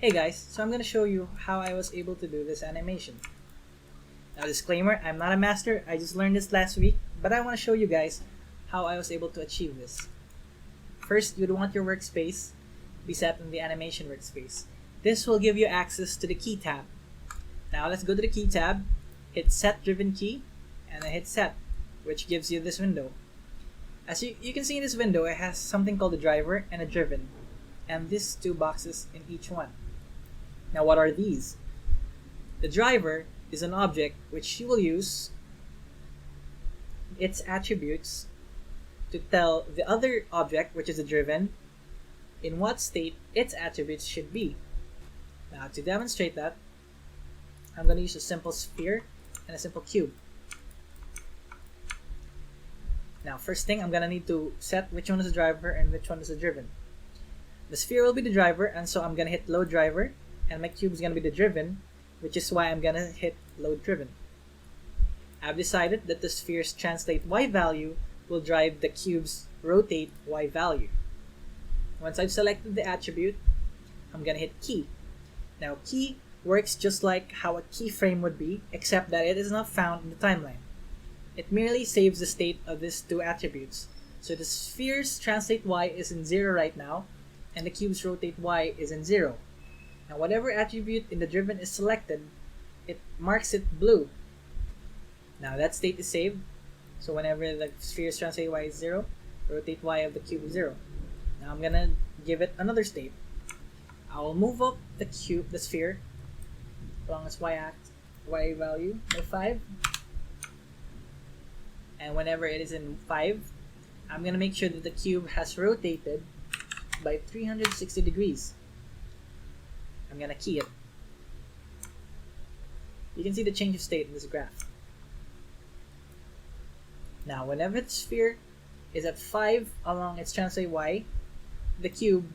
Hey guys, so I'm going to show you how I was able to do this animation. Now disclaimer, I'm not a master, I just learned this last week, but I want to show you guys how I was able to achieve this. First, you'd want your workspace be set in the animation workspace. This will give you access to the key tab. Now let's go to the key tab, hit set driven key, and then hit set, which gives you this window. As you can see in this window, it has something called a driver and a driven, and these two boxes in each one. Now what are these? The driver is an object which you will use its attributes to tell the other object, which is a driven, in what state its attributes should be. Now to demonstrate that, I'm going to use a simple sphere and a simple cube. Now first thing, I'm going to need to set which one is the driver and which one is the driven. The sphere will be the driver, and so I'm going to hit load driver, and my cube is going to be the driven, which is why I'm going to hit load driven. I've decided that the sphere's translate y value will drive the cube's rotate y value. Once I've selected the attribute, I'm going to hit key. Now key works just like how a keyframe would be, except that it is not found in the timeline. It merely saves the state of these two attributes. So the sphere's translate y is in 0 right now, and the cube's rotate y is in 0. Now whatever attribute in the driven is selected, it marks it blue. Now that state is saved, so whenever the sphere's translate y is 0, rotate y of the cube is 0. Now I'm gonna give it another state. I will move up the sphere, along its y value by 5. And whenever it is in 5, I'm gonna make sure that the cube has rotated by 360 degrees. I'm gonna key it. You can see the change of state in this graph. Now whenever the sphere is at 5 along its translate y, the cube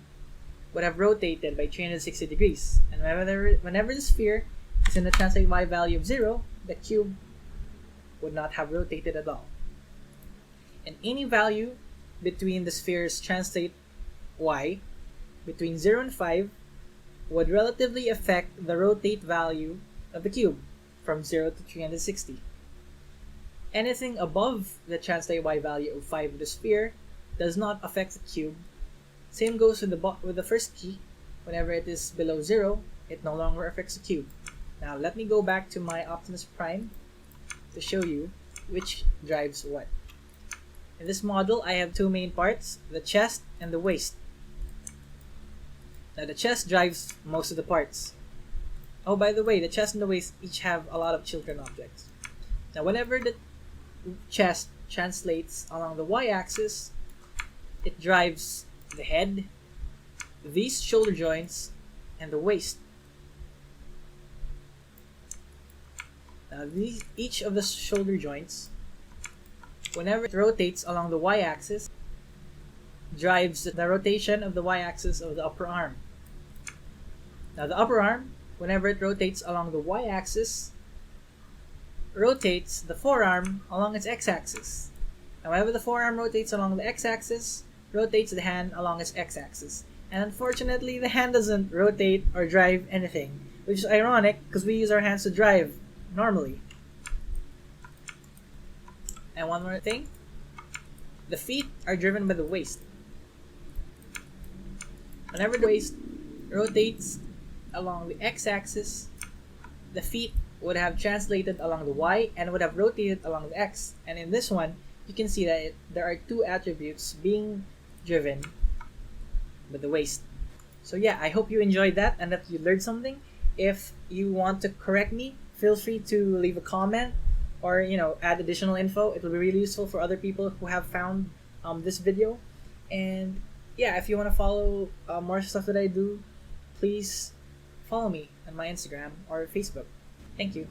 would have rotated by 360 degrees. And whenever the sphere is in the translate y value of 0, the cube would not have rotated at all. And any value between the sphere's translate y between 0 and 5 would relatively affect the rotate value of the cube from 0 to 360. Anything above the translate y value of 5 of the sphere does not affect the cube. Same goes with the first key. Whenever it is below 0, it no longer affects the cube. Now let me go back to my Optimus Prime to show you which drives what. In this model, I have two main parts, the chest and the waist. Now the chest drives most of the parts. Oh, by the way, the chest and the waist each have a lot of children objects. Now whenever the chest translates along the y-axis, it drives the head, these shoulder joints, and the waist. Now each of the shoulder joints, whenever it rotates along the y-axis, drives the rotation of the y-axis of the upper arm. Now the upper arm, whenever it rotates along the y-axis, rotates the forearm along its x-axis. Now whenever the forearm rotates along the x-axis, rotates the hand along its x-axis. And unfortunately, the hand doesn't rotate or drive anything, which is ironic because we use our hands to drive normally. And one more thing, the feet are driven by the waist. Whenever the waist rotates along the x-axis, the feet would have translated along the y and would have rotated along the x. And in this one, you can see that there are two attributes being driven by the waist. So yeah, I hope you enjoyed that and that you learned something. If you want to correct me, feel free to leave a comment or add additional info. It will be really useful for other people who have found this video. And yeah, if you want to follow more stuff that I do, please follow me on my Instagram or Facebook. Thank you.